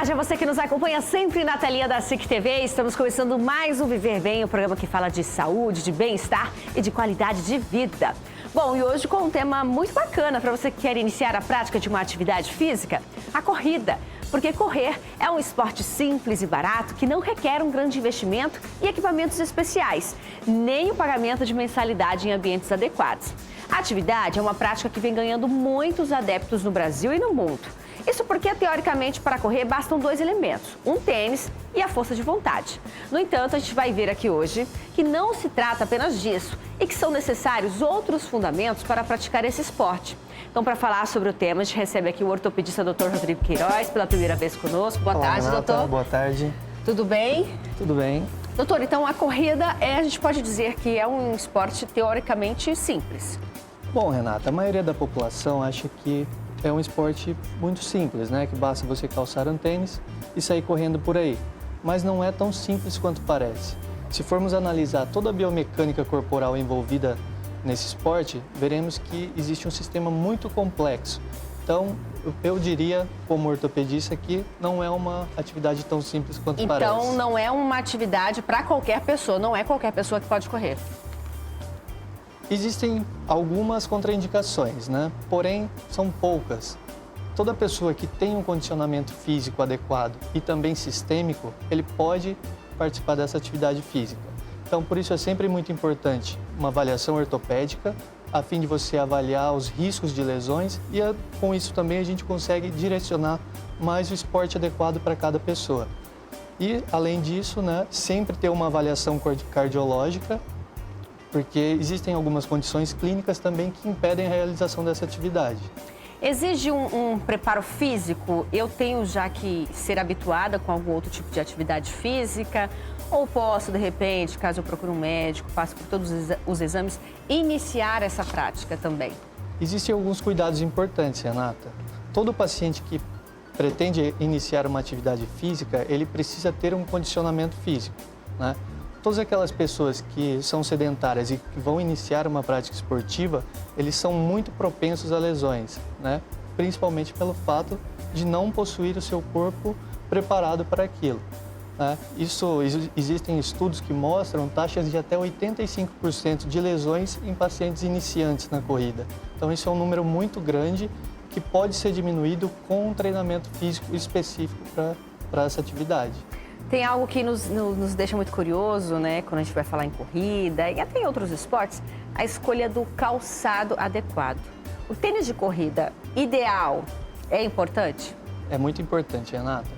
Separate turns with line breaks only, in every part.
tarde a você que nos acompanha sempre na telinha da SIC TV. Estamos começando mais um Viver Bem, o programa que fala de saúde, de bem-estar e de qualidade de vida. Bom, e hoje com um tema muito bacana para você que quer iniciar a prática de uma atividade física, a corrida. Porque correr é um esporte simples e barato que não requer um grande investimento e equipamentos especiais, nem o pagamento de mensalidade em ambientes adequados. A atividade é uma prática que vem ganhando muitos adeptos no Brasil e no mundo. Isso porque, teoricamente, para correr bastam dois elementos, um tênis e a força de vontade. No entanto, a gente vai ver aqui hoje que não se trata apenas disso e que são necessários outros fundamentos para praticar esse esporte. Então, para falar sobre o tema, a gente recebe aqui o ortopedista Dr. Rodrigo Queiroz, pela primeira vez conosco. Boa tarde,
Renata,
doutor.
Boa tarde.
Tudo bem?
Tudo bem.
Doutor, então a corrida a gente pode dizer que é um esporte teoricamente simples.
Bom, Renata, a maioria da população acha que é um esporte muito simples, né? Que basta você calçar um tênis e sair correndo por aí. Mas não é tão simples quanto parece. Se formos analisar toda a biomecânica corporal envolvida nesse esporte, veremos que existe um sistema muito complexo. Então, eu diria, como ortopedista, que não é uma atividade tão simples quanto parece.
Então, não é uma atividade para qualquer pessoa, não é qualquer pessoa que pode correr.
Existem algumas contraindicações, né? Porém, são poucas. Toda pessoa que tem um condicionamento físico adequado e também sistêmico, ele pode participar dessa atividade física. Então, por isso é sempre muito importante uma avaliação ortopédica, a fim de você avaliar os riscos de lesões e com isso também a gente consegue direcionar mais o esporte adequado para cada pessoa. E, além disso, né, sempre ter uma avaliação cardiológica, porque existem algumas condições clínicas também que impedem a realização dessa atividade.
Exige um preparo físico? Eu tenho já que ser habituada com algum outro tipo de atividade física? Ou posso, de repente, caso eu procure um médico, passe por todos os exames, iniciar essa prática também?
Existem alguns cuidados importantes, Renata. Todo paciente que pretende iniciar uma atividade física, ele precisa ter um condicionamento físico, né? Todas aquelas pessoas que são sedentárias e que vão iniciar uma prática esportiva, eles são muito propensos a lesões, né? Principalmente pelo fato de não possuir o seu corpo preparado para aquilo, né? Existem estudos que mostram taxas de até 85% de lesões em pacientes iniciantes na corrida. Então, isso é um número muito grande que pode ser diminuído com um treinamento físico específico para essa atividade.
Tem algo que nos deixa muito curioso, né? Quando a gente vai falar em corrida e até em outros esportes, a escolha do calçado adequado. O tênis de corrida ideal é importante?
É muito importante, Renata.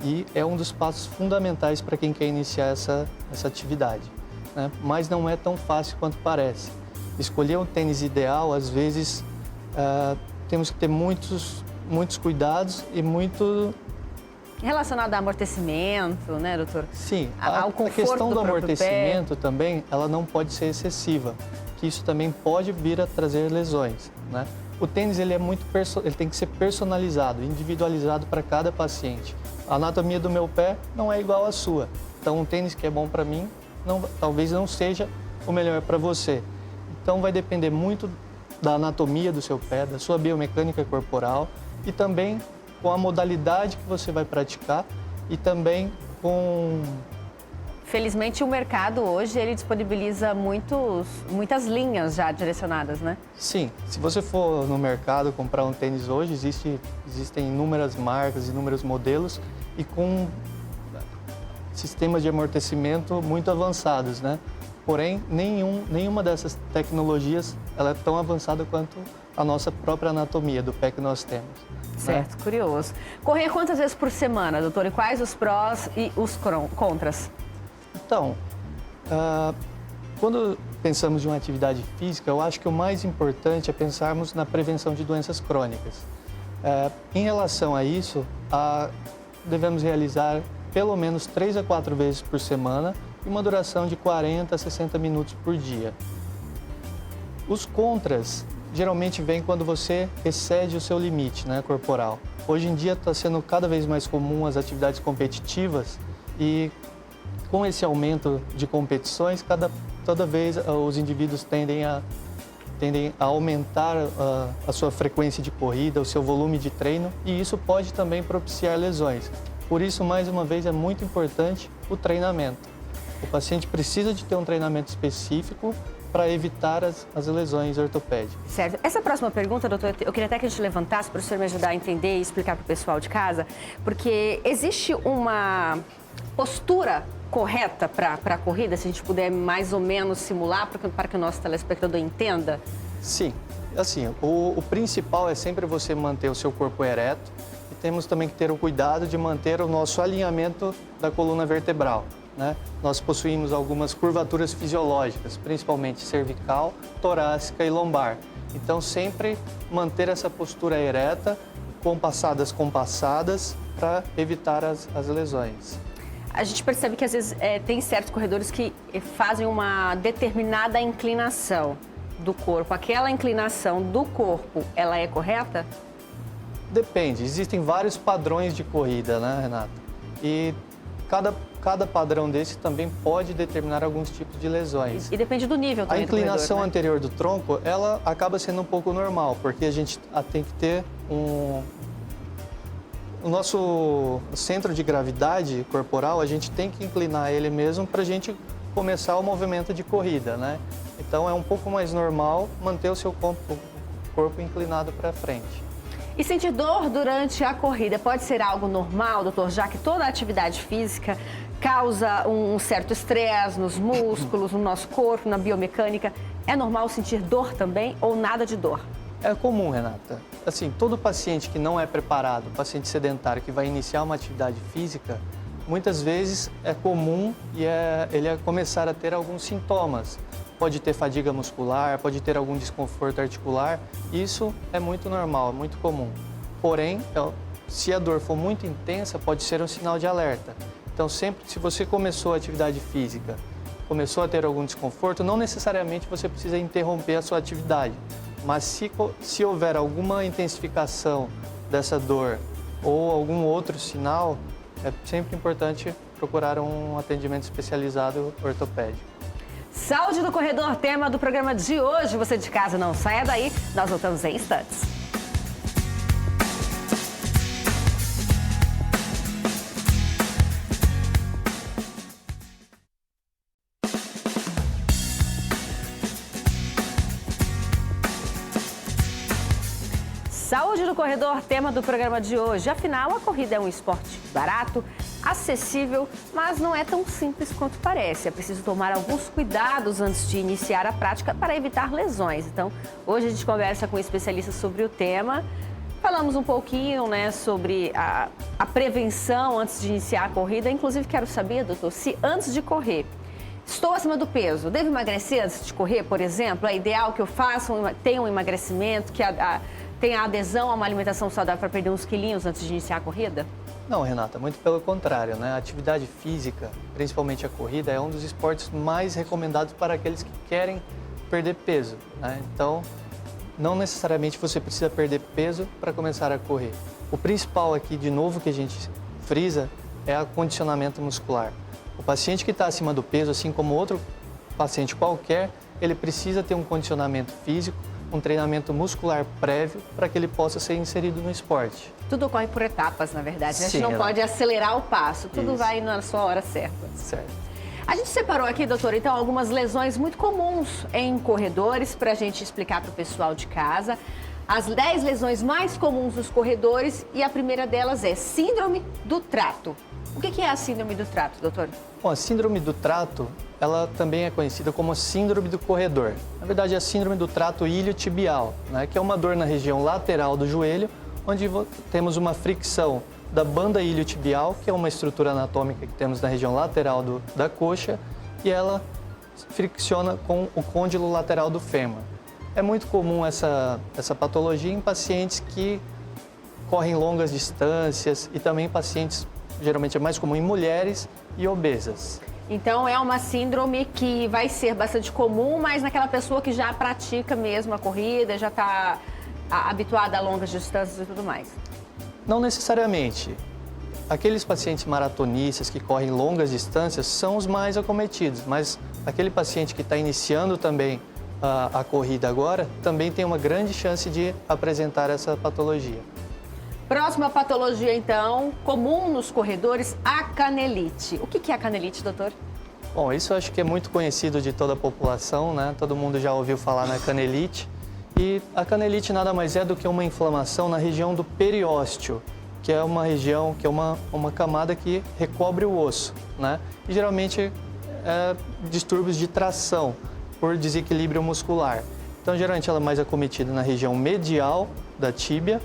E é um dos passos fundamentais para quem quer iniciar essa atividade, né? Mas não é tão fácil quanto parece. Escolher um tênis ideal, às vezes, temos que ter muitos cuidados e muito...
Relacionado a amortecimento, né, doutor?
Sim,
ao
a
conforto
questão do
próprio
amortecimento também, ela não pode ser excessiva, que isso também pode vir a trazer lesões, né? O tênis, ele tem que ser personalizado, individualizado para cada paciente. A anatomia do meu pé não é igual à sua, então um tênis que é bom para mim, talvez não seja o melhor para você. Então vai depender muito da anatomia do seu pé, da sua biomecânica corporal e também com a modalidade que você vai praticar e também com...
Felizmente, o mercado hoje, ele disponibiliza muitas linhas já direcionadas, né?
Sim, se você for no mercado comprar um tênis hoje, existem inúmeras marcas, inúmeros modelos e com sistemas de amortecimento muito avançados, né? Porém, nenhuma dessas tecnologias ela é tão avançada quanto a nossa própria anatomia do pé que nós temos.
Certo,
né?
Curioso. Correr quantas vezes por semana, doutor? E quais os prós e os contras?
Então, quando pensamos em uma atividade física, eu acho que o mais importante é pensarmos na prevenção de doenças crônicas. Em relação a isso, devemos realizar pelo menos 3 a 4 vezes por semana e uma duração de 40 a 60 minutos por dia. Os contras geralmente vêm quando você excede o seu limite, né, corporal. Hoje em dia está sendo cada vez mais comum as atividades competitivas e com esse aumento de competições, toda vez os indivíduos tendem a aumentar a sua frequência de corrida, o seu volume de treino, e isso pode também propiciar lesões. Por isso, mais uma vez, é muito importante o treinamento. O paciente precisa de ter um treinamento específico para evitar as lesões ortopédicas.
Certo. Essa próxima pergunta, doutor, eu queria até que a gente levantasse para o senhor me ajudar a entender e explicar para o pessoal de casa, porque existe uma postura correta para a corrida, se a gente puder mais ou menos simular, para que o nosso telespectador entenda?
Sim. Assim, o principal é sempre você manter o seu corpo ereto e temos também que ter o cuidado de manter o nosso alinhamento da coluna vertebral, né? Nós possuímos algumas curvaturas fisiológicas, principalmente cervical, torácica e lombar. Então, sempre manter essa postura ereta, compassadas, para evitar as lesões.
A gente percebe que, às vezes, tem certos corredores que fazem uma determinada inclinação do corpo. Aquela inclinação do corpo, ela é correta?
Depende. Existem vários padrões de corrida, né, Renata? E cada padrão desse também pode determinar alguns tipos de lesões.
E depende do nível também
A inclinação
do corredor, né?
anterior do tronco, ela acaba sendo um pouco normal, porque a gente tem que ter o nosso centro de gravidade corporal, a gente tem que inclinar ele mesmo para a gente começar o movimento de corrida, né? Então é um pouco mais normal manter o seu corpo inclinado para frente.
E sentir dor durante a corrida pode ser algo normal, doutor, já que toda atividade física causa um certo estresse nos músculos, no nosso corpo, na biomecânica. É normal sentir dor também ou nada de dor?
É comum, Renata. Assim, todo paciente que não é preparado, paciente sedentário que vai iniciar uma atividade física, muitas vezes é comum ele começar a ter alguns sintomas. Pode ter fadiga muscular, pode ter algum desconforto articular. Isso é muito normal, é muito comum. Porém, se a dor for muito intensa, pode ser um sinal de alerta. Então, sempre se você começou a atividade física, começou a ter algum desconforto, não necessariamente você precisa interromper a sua atividade. Mas se houver alguma intensificação dessa dor ou algum outro sinal, é sempre importante procurar um atendimento especializado ortopédico.
Saúde do Corredor, tema do programa de hoje. Você de casa não saia daí, nós voltamos em instantes. Saúde do Corredor, tema do programa de hoje. Afinal, a corrida é um esporte barato, acessível, mas não é tão simples quanto parece. É preciso tomar alguns cuidados antes de iniciar a prática para evitar lesões. Então, hoje a gente conversa com um especialista sobre o tema. Falamos um pouquinho, né, sobre a prevenção antes de iniciar a corrida. Inclusive, quero saber, doutor, se antes de correr, estou acima do peso, devo emagrecer antes de correr, por exemplo? É ideal que eu faça, tenha um emagrecimento, que tenha adesão a uma alimentação saudável para perder uns quilinhos antes de iniciar a corrida?
Não, Renata, muito pelo contrário, né? A atividade física, principalmente a corrida, é um dos esportes mais recomendados para aqueles que querem perder peso, né? Então, não necessariamente você precisa perder peso para começar a correr. O principal aqui, de novo, que a gente frisa é o condicionamento muscular. O paciente que está acima do peso, assim como outro paciente qualquer, ele precisa ter um condicionamento físico, um treinamento muscular prévio para que ele possa ser inserido no esporte.
Tudo ocorre por etapas, na verdade. A gente
Sim,
não pode acelerar o passo, tudo
Isso.
vai na sua hora certa.
Certo.
A gente separou aqui, doutor, então, algumas lesões muito comuns em corredores para a gente explicar para o pessoal de casa. As 10 lesões mais comuns dos corredores e a primeira delas é síndrome do trato. O que é a síndrome do trato, doutor?
Bom, a síndrome do trato, ela também é conhecida como síndrome do corredor. Na verdade, é a síndrome do trato iliotibial, né, que é uma dor na região lateral do joelho, onde temos uma fricção da banda iliotibial, que é uma estrutura anatômica que temos na região lateral da coxa, e ela fricciona com o côndilo lateral do fêmur. É muito comum essa patologia em pacientes que correm longas distâncias e também pacientes, geralmente é mais comum em mulheres e obesas.
Então, é uma síndrome que vai ser bastante comum, mas naquela pessoa que já pratica mesmo a corrida, já está habituada a longas distâncias e tudo mais.
Não necessariamente. Aqueles pacientes maratonistas que correm longas distâncias são os mais acometidos, mas aquele paciente que está iniciando também a corrida agora também tem uma grande chance de apresentar essa patologia.
Próxima patologia, então, comum nos corredores, a canelite. O que é a canelite, doutor?
Bom, isso eu acho que é muito conhecido de toda a população, né? Todo mundo já ouviu falar na canelite. E a canelite nada mais é do que uma inflamação na região do periósteo, que é uma região, que é uma camada que recobre o osso, né? E geralmente é distúrbios de tração por desequilíbrio muscular. Então, geralmente ela é mais acometida na região medial da tíbia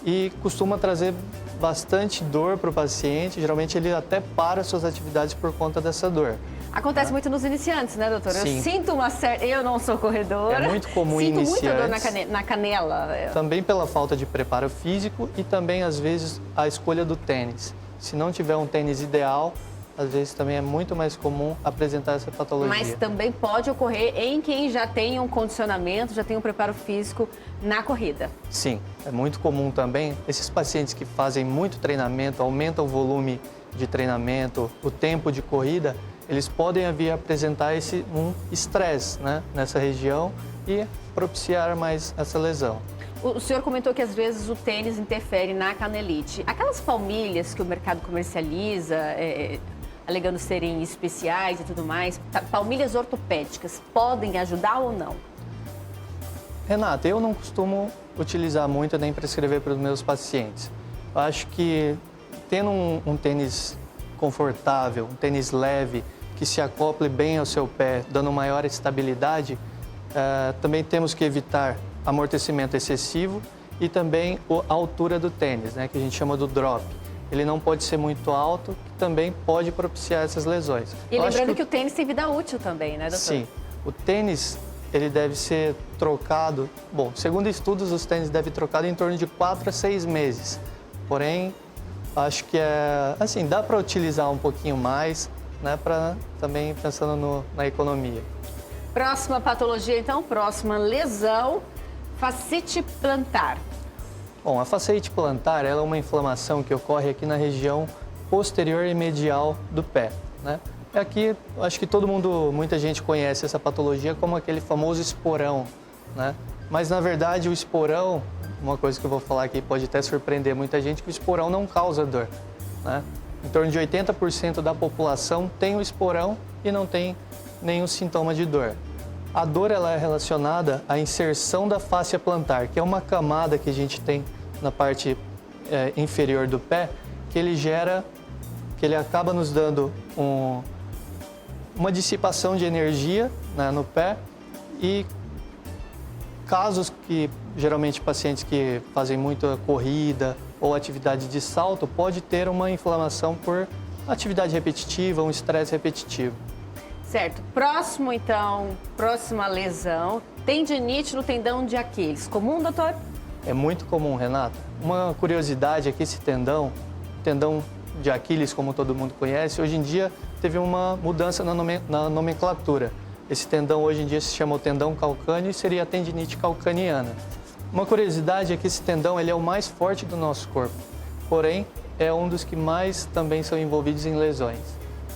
e costuma trazer bastante dor para o paciente. Geralmente ele até para suas atividades por conta dessa dor.
Acontece muito nos iniciantes, né, doutora?
Sim.
Eu sinto uma certa... Eu não sou corredora.
É muito comum em iniciantes.
Sinto muita dor na canela.
Também pela falta de preparo físico e também, às vezes, a escolha do tênis. Se não tiver um tênis ideal, às vezes também é muito mais comum apresentar essa patologia.
Mas também pode ocorrer em quem já tem um condicionamento, já tem um preparo físico na corrida.
Sim, é muito comum também. Esses pacientes que fazem muito treinamento, aumentam o volume de treinamento, o tempo de corrida, eles podem vir a apresentar um estresse, né, nessa região e propiciar mais essa lesão.
O senhor comentou que às vezes o tênis interfere na canelite. Aquelas palmilhas que o mercado comercializa, alegando serem especiais e tudo mais, palmilhas ortopédicas, podem ajudar ou não?
Renata, eu não costumo utilizar muito nem prescrever para os meus pacientes. Eu acho que tendo um tênis confortável, um tênis leve, que se acople bem ao seu pé, dando maior estabilidade, também temos que evitar amortecimento excessivo e também a altura do tênis, né, que a gente chama do drop. Ele não pode ser muito alto, que também pode propiciar essas lesões.
E lembrando que o tênis tem vida útil também, né, doutor?
Sim, o tênis ele deve ser trocado, bom, segundo estudos, os tênis devem ser trocados em torno de 4 a 6 meses. Porém, acho que assim, dá para utilizar um pouquinho mais, né, para também pensando na economia.
Próxima patologia, então, próxima lesão, fascite plantar.
Bom, a fasciite plantar ela é uma inflamação que ocorre aqui na região posterior e medial do pé, né? Aqui, acho que muita gente conhece essa patologia como aquele famoso esporão, né? Mas, na verdade, o esporão, uma coisa que eu vou falar aqui pode até surpreender muita gente, que o esporão não causa dor, né? Em torno de 80% da população tem o esporão e não tem nenhum sintoma de dor. A dor ela é relacionada à inserção da fáscia plantar, que é uma camada que a gente tem na parte inferior do pé, que ele acaba nos dando uma dissipação de energia, né, no pé, e casos que geralmente pacientes que fazem muita corrida ou atividade de salto pode ter uma inflamação por atividade repetitiva, um estresse repetitivo.
Certo. Próximo, então, próxima lesão, tendinite no tendão de Aquiles. Comum, doutor?
É muito comum, Renata. Uma curiosidade é que esse tendão de Aquiles, como todo mundo conhece, hoje em dia teve uma mudança na nomenclatura. Esse tendão hoje em dia se chama o tendão calcâneo e seria a tendinite calcaniana. Uma curiosidade é que esse tendão ele é o mais forte do nosso corpo, porém é um dos que mais também são envolvidos em lesões,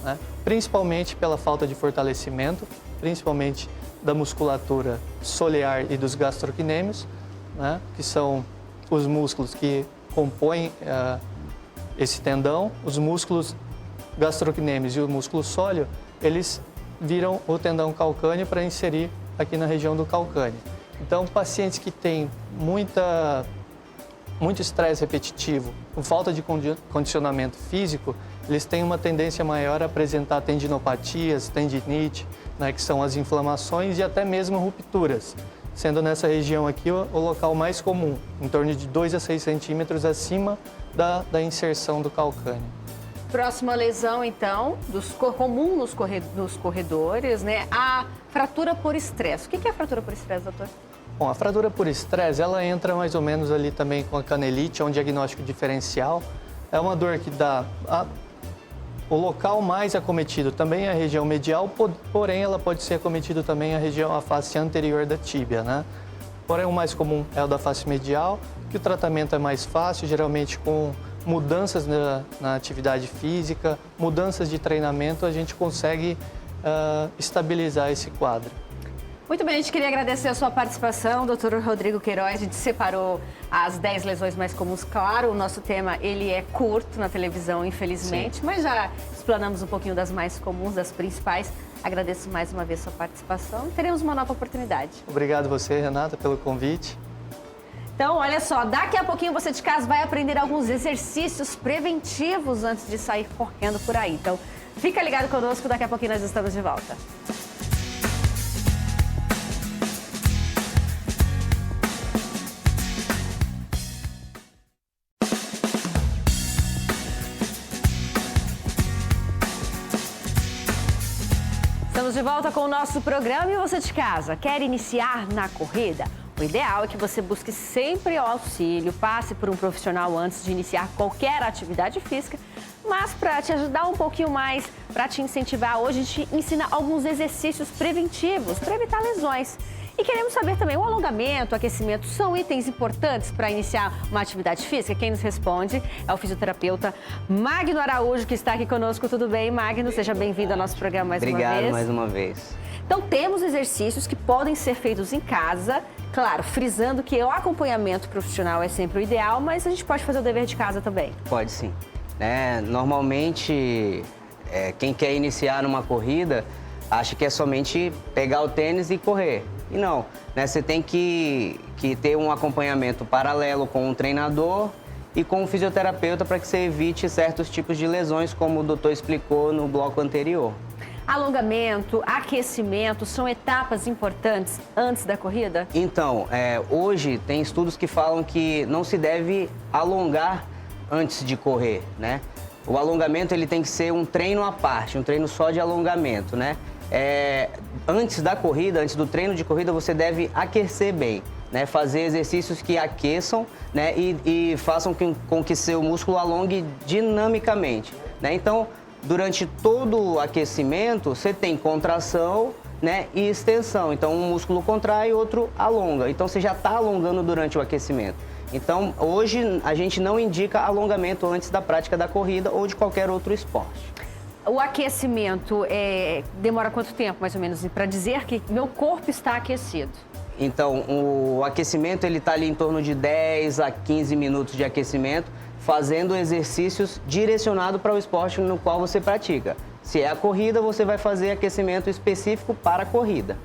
né? Principalmente pela falta de fortalecimento, principalmente da musculatura solear e dos gastrocnêmios, né? Que são os músculos que compõem esse tendão. Os músculos gastrocnêmios e o músculo sóleo, eles viram o tendão calcâneo para inserir aqui na região do calcâneo. Então, pacientes que têm muito estresse repetitivo, com falta de condicionamento físico, eles têm uma tendência maior a apresentar tendinopatias, tendinite, né, que são as inflamações e até mesmo rupturas, sendo nessa região aqui o local mais comum, em torno de 2 a 6 centímetros acima da inserção do calcâneo.
Próxima lesão, então, comum nos corredores, né? A fratura por estresse. O que é a fratura por estresse, doutor?
Bom, a fratura por estresse, ela entra mais ou menos ali também com a canelite, é um diagnóstico diferencial. É uma dor que dá... O local mais acometido também é a região medial, porém ela pode ser acometido também a face anterior da tíbia, né? Porém, o mais comum é o da face medial, que o tratamento é mais fácil, geralmente com mudanças na atividade física, mudanças de treinamento, a gente consegue estabilizar esse quadro.
Muito bem, a gente queria agradecer a sua participação, doutor Rodrigo Queiroz. A gente separou as 10 lesões mais comuns. Claro, o nosso tema ele é curto na televisão, infelizmente, sim, mas já explanamos um pouquinho das mais comuns, das principais. Agradeço mais uma vez a sua participação e teremos uma nova oportunidade.
Obrigado você, Renata, pelo convite.
Então, olha só, daqui a pouquinho você de casa vai aprender alguns exercícios preventivos antes de sair correndo por aí. Então, fica ligado conosco, daqui a pouquinho nós estamos de volta. Estamos de volta com o nosso programa e você de casa quer iniciar na corrida? O ideal é que você busque sempre o auxílio, passe por um profissional antes de iniciar qualquer atividade física, mas para te ajudar um pouquinho mais, para te incentivar, hoje a gente ensina alguns exercícios preventivos para evitar lesões. E queremos saber também, o alongamento, o aquecimento são itens importantes para iniciar uma atividade física? Quem nos responde é o fisioterapeuta Magno Araújo, que está aqui conosco. Tudo bem, Magno? Seja bem-vindo ao nosso programa mais uma vez.
Obrigado mais uma vez.
Então, temos exercícios que podem ser feitos em casa, claro, frisando que o acompanhamento profissional é sempre o ideal, mas a gente pode fazer o dever de casa também.
Pode sim. Normalmente, quem quer iniciar numa corrida acha que é somente pegar o tênis e correr. E não, você tem que ter um acompanhamento paralelo com um treinador e com um fisioterapeuta para que você evite certos tipos de lesões, como o doutor explicou no bloco anterior.
Alongamento, aquecimento, são etapas importantes antes da corrida?
Então, hoje tem estudos que falam que não se deve alongar antes de correr, né? O alongamento ele tem que ser um treino à parte, um treino só de alongamento, né? Antes da corrida, antes do treino de corrida, você deve aquecer bem, né? Fazer exercícios que aqueçam, né? E façam com que seu músculo alongue dinamicamente, né? Então, durante todo o aquecimento, você tem contração, né? E extensão. Então, um músculo contrai e outro alonga. Então, você já está alongando durante o aquecimento. Então, hoje, a gente não indica alongamento antes da prática da corrida ou de qualquer outro esporte.
O aquecimento demora quanto tempo, mais ou menos, para dizer que meu corpo está aquecido?
Então, o aquecimento ele está ali em torno de 10 a 15 minutos de aquecimento, fazendo exercícios direcionados para o esporte no qual você pratica. Se é a corrida, você vai fazer aquecimento específico para a corrida.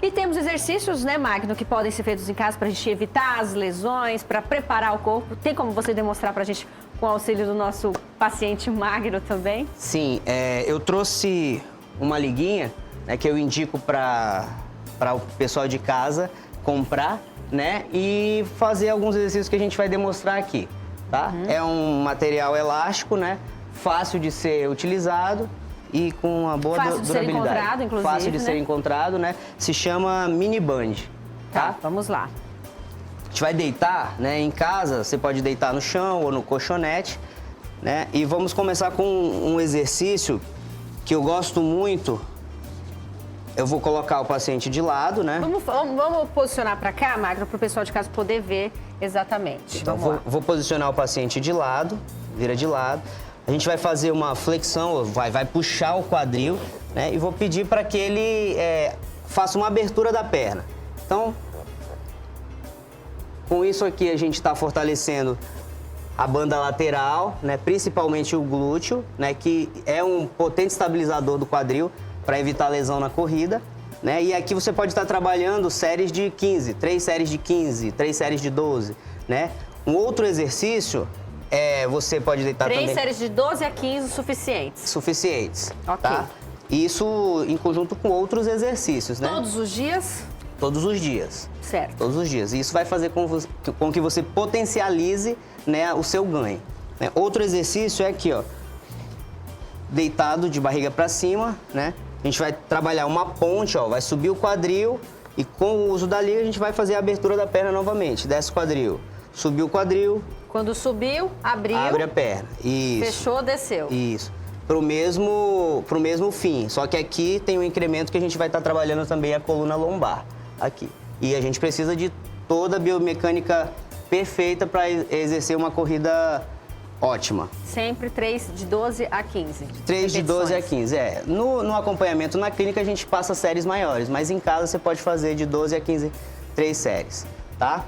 E temos exercícios, né, Magno, que podem ser feitos em casa para a gente evitar as lesões, para preparar o corpo. Tem como você demonstrar para a gente com o auxílio do nosso paciente Magno também?
Sim, eu trouxe uma liguinha, né, que eu indico para o pessoal de casa comprar, né, e fazer alguns exercícios que a gente vai demonstrar aqui, tá? Uhum. É um material elástico, né, fácil de ser utilizado e com uma boa durabilidade.
Fácil de ser encontrado, inclusive,
fácil de ser encontrado, né? Se chama mini band, tá?
Vamos lá.
A gente vai deitar, né, em casa, você pode deitar no chão ou no colchonete, né? E vamos começar com um exercício que eu gosto muito. Eu vou colocar o paciente de lado, né?
Vamos posicionar para cá, Magno, para o pessoal de casa poder ver exatamente.
Então, vou posicionar o paciente de lado, vira de lado. A gente vai fazer uma flexão, vai puxar o quadril, né? E vou pedir para que ele faça uma abertura da perna. Então, com isso aqui a gente está fortalecendo a banda lateral, né? Principalmente o glúteo, né? Que é um potente estabilizador do quadril para evitar lesão na corrida, né? E aqui você pode estar trabalhando séries de 15, 3 séries de 15, 3 séries de 12, né? Um outro exercício você pode deitar também...
3 séries de 12 a 15 suficientes.
Suficientes,
ok.
Tá? Isso em conjunto com outros exercícios, né?
Todos os dias?
Todos os dias.
Certo.
Todos os dias. E isso vai fazer com que você potencialize, né, o seu ganho. Né? Outro exercício é aqui, ó. Deitado de barriga para cima, né? A gente vai trabalhar uma ponte, ó. Vai subir o quadril e com o uso da liga a gente vai fazer a abertura da perna novamente. Desce o quadril. Subiu o quadril.
Quando subiu, abriu.
Abre a perna. Isso.
Fechou, desceu.
Isso. Pro mesmo fim. Só que aqui tem um incremento que a gente vai estar trabalhando também a coluna lombar. Aqui. E a gente precisa de toda a biomecânica perfeita para exercer uma corrida ótima.
Sempre 3 de 12 a 15.
3 de 12 a
repetições.
15, No acompanhamento na clínica a gente passa séries maiores, mas em casa você pode fazer de 12 a 15, 3 séries, tá?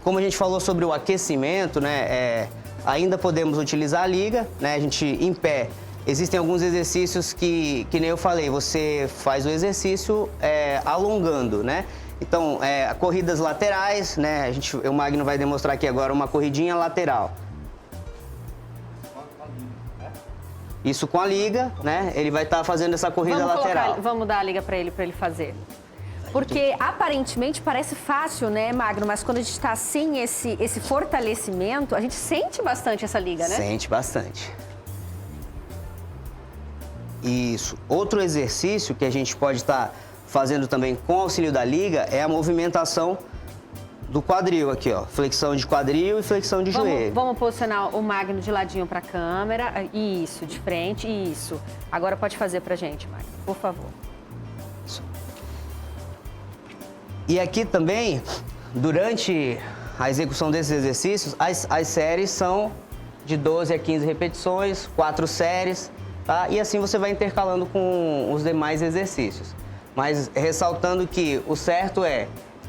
Como a gente falou sobre o aquecimento, né, ainda podemos utilizar a liga, né, a gente em pé. Existem alguns exercícios que nem eu falei, você faz o exercício alongando, né? Então, corridas laterais, né? O Magno vai demonstrar aqui agora uma corridinha lateral. Isso com a liga, né? Ele vai estar fazendo essa corrida lateral.
Vamos dar a liga para ele fazer. Porque aparentemente parece fácil, né, Magno? Mas quando a gente está sem esse fortalecimento, a gente sente bastante essa liga, né?
Sente bastante. Isso. Outro exercício que a gente pode estar fazendo também com auxílio da liga é a movimentação do quadril aqui, ó. Flexão de quadril e flexão de joelho.
Vamos posicionar o Magno de ladinho para a câmera. Isso, de frente, isso. Agora pode fazer pra gente, Magno, por favor.
Isso. E aqui também, durante a execução desses exercícios, as séries são de 12 a 15 repetições, 4 séries, tá? E assim você vai intercalando com os demais exercícios. Mas ressaltando que o certo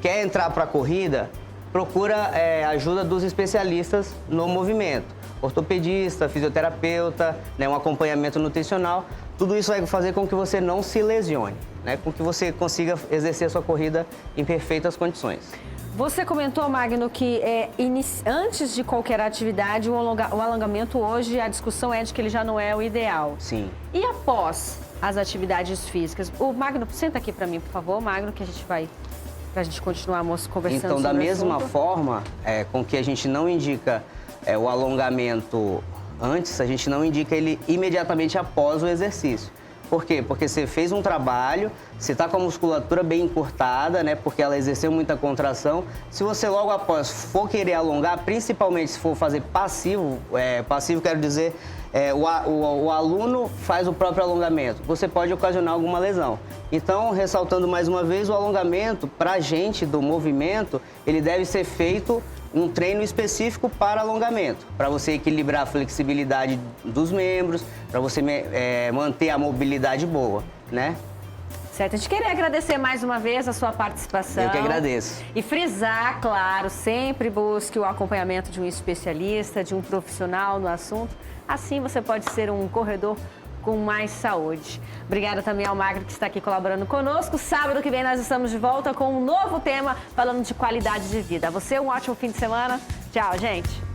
quer entrar para a corrida, procura ajuda dos especialistas no movimento. Ortopedista, fisioterapeuta, né, um acompanhamento nutricional. Tudo isso vai fazer com que você não se lesione, né, com que você consiga exercer a sua corrida em perfeitas condições.
Você comentou, Magno, que antes de qualquer atividade, o alongamento hoje, a discussão é de que ele já não é o ideal.
Sim.
E após as atividades físicas? O Magno, senta aqui para mim, por favor, Magno, que a gente vai, pra gente continuar conversando
Então, da
sobre o
mesma
assunto.
forma, com que a gente não indica o alongamento antes, a gente não indica ele imediatamente após o exercício. Por quê? Porque você fez um trabalho, você está com a musculatura bem encurtada, né? Porque ela exerceu muita contração. Se você logo após for querer alongar, principalmente se for fazer passivo, passivo quero dizer, o aluno faz o próprio alongamento, você pode ocasionar alguma lesão. Então, ressaltando mais uma vez, o alongamento, para a gente do movimento, ele deve ser feito um treino específico para alongamento, para você equilibrar a flexibilidade dos membros, para você manter a mobilidade boa, né?
Certo, a gente queria agradecer mais uma vez a sua participação.
Eu que agradeço.
E frisar, claro, sempre busque o acompanhamento de um especialista, de um profissional no assunto. Assim você pode ser um corredor com mais saúde. Obrigada também ao Magno que está aqui colaborando conosco. Sábado que vem nós estamos de volta com um novo tema falando de qualidade de vida. A você um ótimo fim de semana. Tchau, gente.